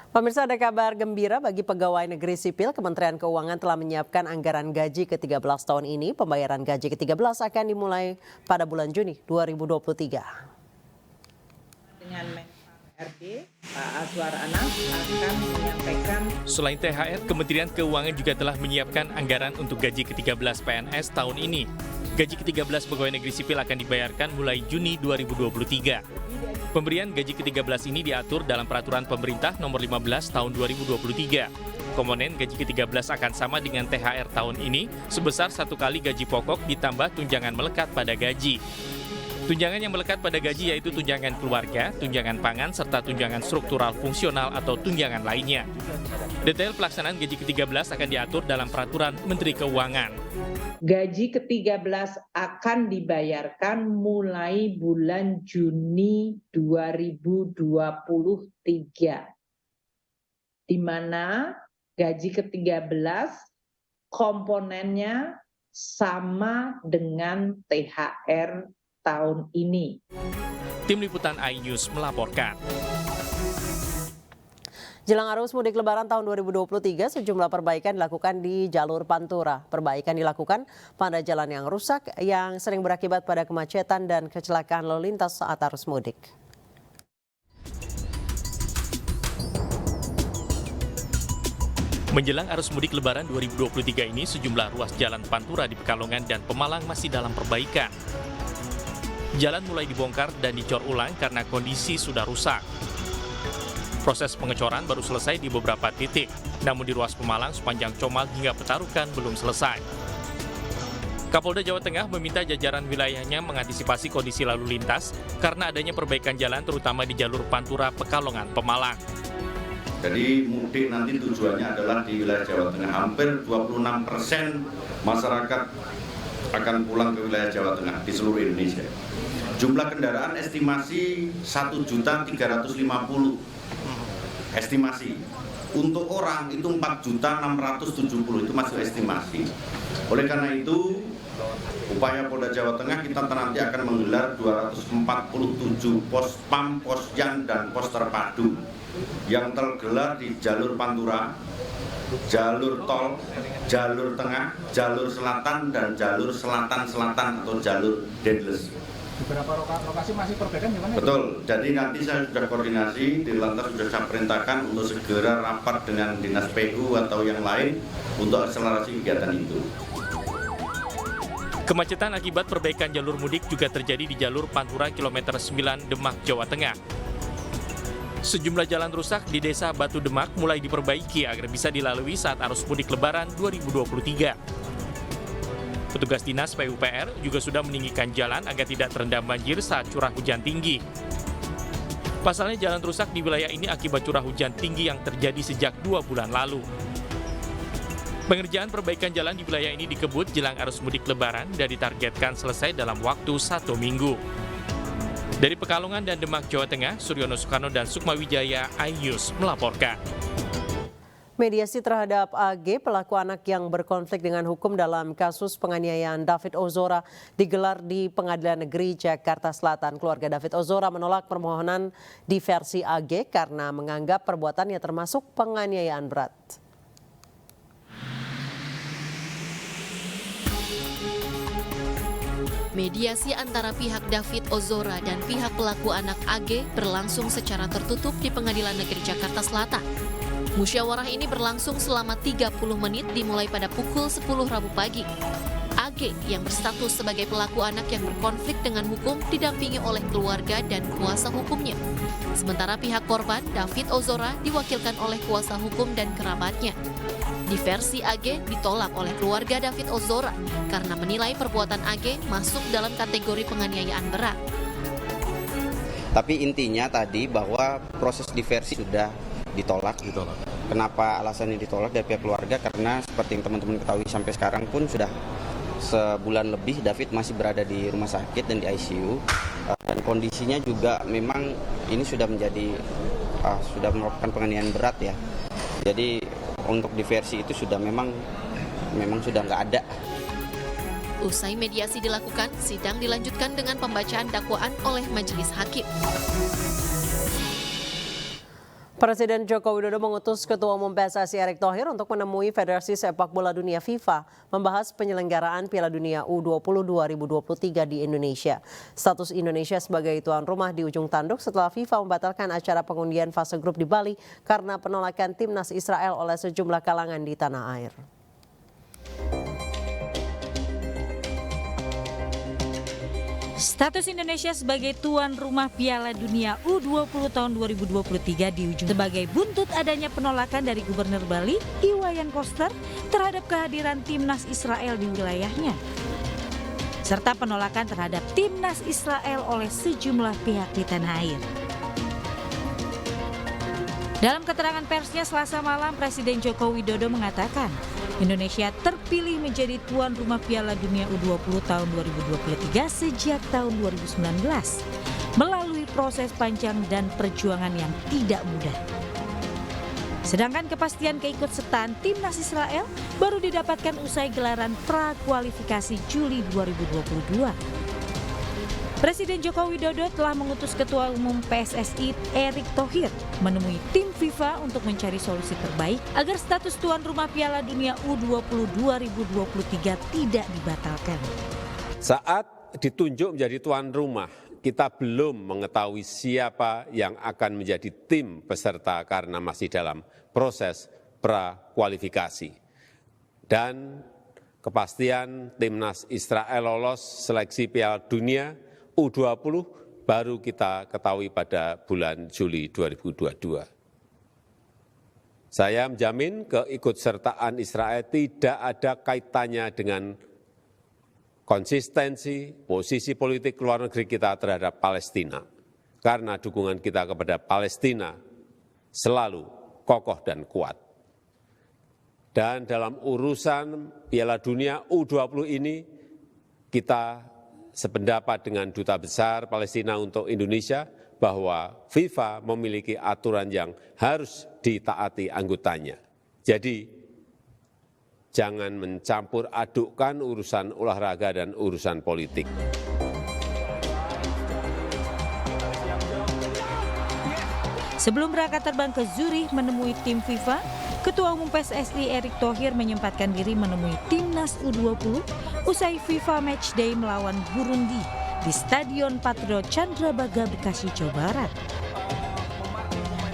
Pemirsa, ada kabar gembira bagi pegawai negeri sipil. Kementerian Keuangan telah menyiapkan anggaran gaji ke-13 tahun ini. Pembayaran gaji ke-13 akan dimulai pada bulan Juni 2023. Dengan RD, Pak Azwar Anas akan menyampaikan. Selain THR, Kementerian Keuangan juga telah menyiapkan anggaran untuk gaji ke-13 PNS tahun ini. Gaji ke-13 pegawai negeri sipil akan dibayarkan mulai Juni 2023. Pemberian gaji ke-13 ini diatur dalam Peraturan Pemerintah Nomor 15 Tahun 2023. Komponen gaji ke-13 akan sama dengan THR tahun ini sebesar 1 kali gaji pokok ditambah tunjangan melekat pada gaji. Tunjangan yang melekat pada gaji yaitu tunjangan keluarga, tunjangan pangan, serta tunjangan struktural fungsional atau tunjangan lainnya. Detail pelaksanaan gaji ke-13 akan diatur dalam Peraturan Menteri Keuangan. Gaji ke-13 akan dibayarkan mulai bulan Juni 2023. Di mana gaji ke-13 komponennya sama dengan THR tahun ini. Tim Liputan iNews melaporkan. Jelang arus mudik Lebaran tahun 2023, sejumlah perbaikan dilakukan di jalur Pantura. Perbaikan dilakukan pada jalan yang rusak yang sering berakibat pada kemacetan dan kecelakaan lalu lintas saat arus mudik. Menjelang arus mudik Lebaran 2023 ini, sejumlah ruas jalan Pantura di Pekalongan dan Pemalang masih dalam perbaikan. Jalan mulai dibongkar dan dicor ulang karena kondisi sudah rusak. Proses pengecoran baru selesai di beberapa titik, namun di ruas Pemalang sepanjang Comal hingga Petarukan belum selesai. Kapolda Jawa Tengah meminta jajaran wilayahnya mengantisipasi kondisi lalu lintas karena adanya perbaikan jalan terutama di jalur Pantura Pekalongan Pemalang. Jadi mudik nanti tujuannya adalah di wilayah Jawa Tengah. Hampir 26% masyarakat akan pulang ke wilayah Jawa Tengah di seluruh Indonesia. Jumlah kendaraan estimasi 1.350.000 estimasi. Untuk orang itu 4.670.000 itu masih estimasi. Oleh karena itu, upaya Polda Jawa Tengah kita nanti akan menggelar 247 pos PAM, posyan dan pos terpadu yang tergelar di jalur Pantura, jalur tol, jalur tengah, jalur selatan dan jalur selatan-selatan atau jalur Dendles. Beberapa lokasi masih perbaikan gimana? Betul, jadi nanti saya sudah koordinasi, di lantas sudah saya perintahkan untuk segera rapat dengan dinas PU atau yang lain untuk akselerasi kegiatan itu. Kemacetan akibat perbaikan jalur mudik juga terjadi di jalur Pantura kilometer 9 Demak, Jawa Tengah. Sejumlah jalan rusak di desa Batu Demak mulai diperbaiki agar bisa dilalui saat arus mudik Lebaran 2023. Petugas dinas PUPR juga sudah meninggikan jalan agar tidak terendam banjir saat curah hujan tinggi. Pasalnya jalan rusak di wilayah ini akibat curah hujan tinggi yang terjadi sejak 2 bulan lalu. Pengerjaan perbaikan jalan di wilayah ini dikebut jelang arus mudik Lebaran dan ditargetkan selesai dalam waktu 1 minggu. Dari Pekalongan dan Demak, Jawa Tengah, Suryono Sukarno dan Sukma Wijaya, iNews melaporkan. Mediasi terhadap AG, pelaku anak yang berkonflik dengan hukum dalam kasus penganiayaan David Ozora, digelar di Pengadilan Negeri Jakarta Selatan. Keluarga David Ozora menolak permohonan diversi AG karena menganggap perbuatannya termasuk penganiayaan berat. Mediasi antara pihak David Ozora dan pihak pelaku anak AG berlangsung secara tertutup di Pengadilan Negeri Jakarta Selatan. Musyawarah ini berlangsung selama 30 menit dimulai pada pukul 10 Rabu pagi. AG yang berstatus sebagai pelaku anak yang berkonflik dengan hukum didampingi oleh keluarga dan kuasa hukumnya. Sementara pihak korban, David Ozora, diwakilkan oleh kuasa hukum dan kerabatnya. Diversi AG ditolak oleh keluarga David Ozora karena menilai perbuatan AG masuk dalam kategori penganiayaan berat. Tapi intinya tadi bahwa proses diversi sudah ditolak. Kenapa alasannya ditolak dari pihak keluarga? Karena seperti yang teman-teman ketahui sampai sekarang pun sudah sebulan lebih David masih berada di rumah sakit dan di ICU. Dan kondisinya juga memang ini sudah menjadi sudah merupakan penganiayaan berat ya. Jadi untuk diversi itu sudah memang sudah nggak ada. Usai mediasi dilakukan, sidang dilanjutkan dengan pembacaan dakwaan oleh majelis hakim. Presiden Joko Widodo mengutus Ketua Umum PSSI Erick Thohir untuk menemui Federasi Sepak Bola Dunia FIFA membahas penyelenggaraan Piala Dunia U20 2023 di Indonesia. Status Indonesia sebagai tuan rumah di ujung tanduk setelah FIFA membatalkan acara pengundian fase grup di Bali karena penolakan timnas Israel oleh sejumlah kalangan di tanah air. Status Indonesia sebagai tuan rumah Piala Dunia U20 tahun 2023 di ujung sebagai buntut adanya penolakan dari Gubernur Bali, Iwayan Koster, terhadap kehadiran timnas Israel di wilayahnya. Serta penolakan terhadap timnas Israel oleh sejumlah pihak di tanah air. Dalam keterangan persnya Selasa malam, Presiden Joko Widodo mengatakan Indonesia terpilih menjadi tuan rumah Piala Dunia U20 tahun 2023 sejak tahun 2019 melalui proses panjang dan perjuangan yang tidak mudah. Sedangkan kepastian keikutsertaan timnas Israel baru didapatkan usai gelaran pra-kualifikasi Juli 2022. Presiden Joko Widodo telah mengutus Ketua Umum PSSI Erick Thohir menemui tim FIFA untuk mencari solusi terbaik agar status tuan rumah Piala Dunia U20 2023 tidak dibatalkan. Saat ditunjuk menjadi tuan rumah, kita belum mengetahui siapa yang akan menjadi tim peserta karena masih dalam proses pra-kualifikasi. Dan kepastian timnas Israel lolos seleksi Piala Dunia U20 baru kita ketahui pada bulan Juli 2022. Saya menjamin keikutsertaan Israel tidak ada kaitannya dengan konsistensi posisi politik luar negeri kita terhadap Palestina. Karena dukungan kita kepada Palestina selalu kokoh dan kuat. Dan dalam urusan Piala Dunia U20 ini kita sependapat dengan Duta Besar Palestina untuk Indonesia bahwa FIFA memiliki aturan yang harus ditaati anggotanya. Jadi, jangan mencampur adukkan urusan olahraga dan urusan politik. Sebelum berangkat terbang ke Zurich menemui tim FIFA, Ketua Umum PSSI Erick Thohir menyempatkan diri menemui timnas U20 usai FIFA Matchday melawan Burundi di Stadion Patriot Candrabaga, Bekasi, Jawa Barat.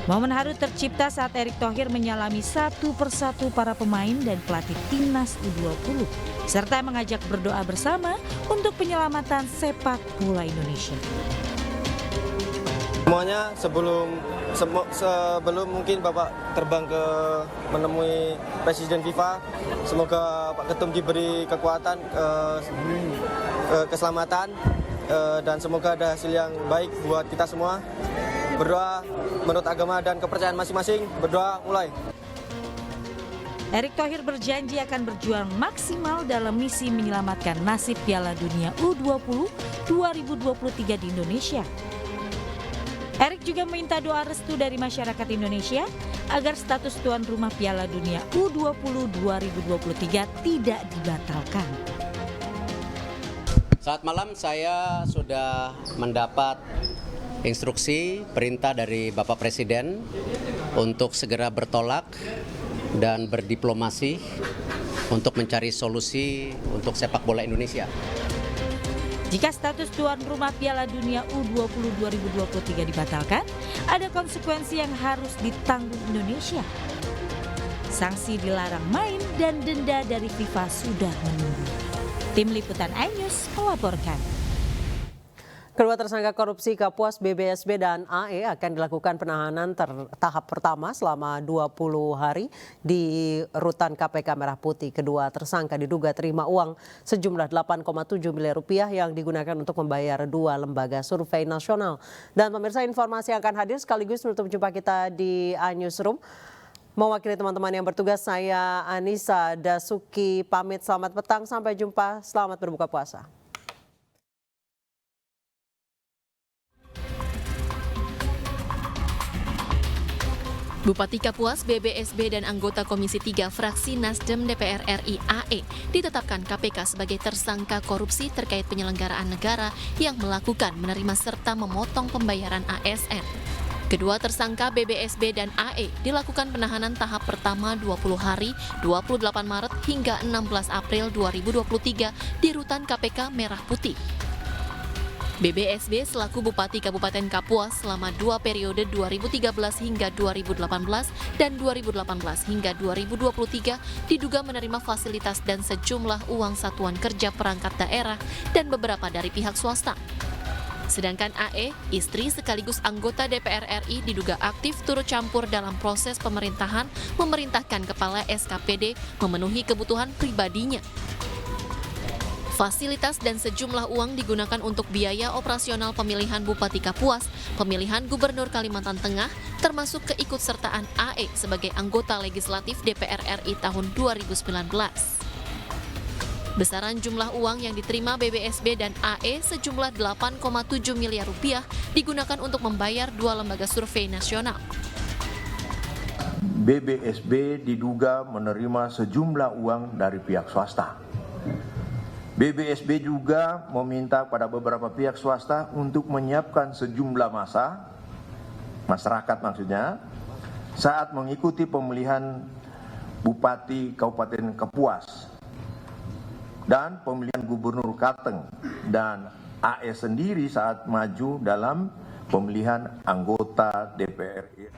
Momen haru tercipta saat Erick Thohir menyalami satu persatu para pemain dan pelatih timnas U20, serta mengajak berdoa bersama untuk penyelamatan sepak bola Indonesia. Semuanya sebelum mungkin Bapak terbang ke menemui Presiden FIFA, semoga Pak Ketum diberi kekuatan, keselamatan, dan semoga ada hasil yang baik buat kita semua. Berdoa menurut agama dan kepercayaan masing-masing, berdoa mulai. Erick Thohir berjanji akan berjuang maksimal dalam misi menyelamatkan nasib Piala Dunia U20 2023 di Indonesia. Erick juga minta doa restu dari masyarakat Indonesia agar status tuan rumah Piala Dunia U20 2023 tidak dibatalkan. Saat malam saya sudah mendapat instruksi perintah dari Bapak Presiden untuk segera bertolak dan berdiplomasi untuk mencari solusi untuk sepak bola Indonesia. Jika status tuan rumah Piala Dunia U20 2023 dibatalkan, ada konsekuensi yang harus ditanggung Indonesia. Sanksi dilarang main dan denda dari FIFA sudah menunggu. Tim Liputan iNews melaporkan. Kedua tersangka korupsi Kapuas, BBSB, dan AE akan dilakukan penahanan tahap pertama selama 20 hari di rutan KPK Merah Putih. Kedua tersangka diduga terima uang sejumlah 8,7 miliar rupiah yang digunakan untuk membayar 2 lembaga survei nasional. Dan pemirsa, informasi yang akan hadir sekaligus menutup jumpa kita di iNewsroom. Mewakili teman-teman yang bertugas, saya Anissa Dasuki pamit. Selamat petang, sampai jumpa, selamat berbuka puasa. Bupati Kapuas, BBSB, dan anggota Komisi 3 fraksi Nasdem DPR RI AE ditetapkan KPK sebagai tersangka korupsi terkait penyelenggaraan negara yang melakukan, menerima, serta memotong pembayaran ASN. Kedua tersangka BBSB dan AE dilakukan penahanan tahap pertama 20 hari 28 Maret hingga 16 April 2023 di Rutan KPK Merah Putih. BBSB selaku Bupati Kabupaten Kapuas selama 2 periode 2013 hingga 2018 dan 2018 hingga 2023 diduga menerima fasilitas dan sejumlah uang satuan kerja perangkat daerah dan beberapa dari pihak swasta. Sedangkan AE, istri sekaligus anggota DPR RI diduga aktif turut campur dalam proses pemerintahan memerintahkan kepala SKPD memenuhi kebutuhan pribadinya. Fasilitas dan sejumlah uang digunakan untuk biaya operasional pemilihan Bupati Kapuas, pemilihan Gubernur Kalimantan Tengah, termasuk keikutsertaan AE sebagai anggota legislatif DPR RI tahun 2019. Besaran jumlah uang yang diterima BBSB dan AE sejumlah 8,7 miliar rupiah digunakan untuk membayar 2 lembaga survei nasional. BBSB diduga menerima sejumlah uang dari pihak swasta. BBSB juga meminta pada beberapa pihak swasta untuk menyiapkan sejumlah masyarakat maksudnya, saat mengikuti pemilihan Bupati Kabupaten Kapuas dan pemilihan Gubernur Kalteng, dan AE sendiri saat maju dalam pemilihan anggota DPR RI.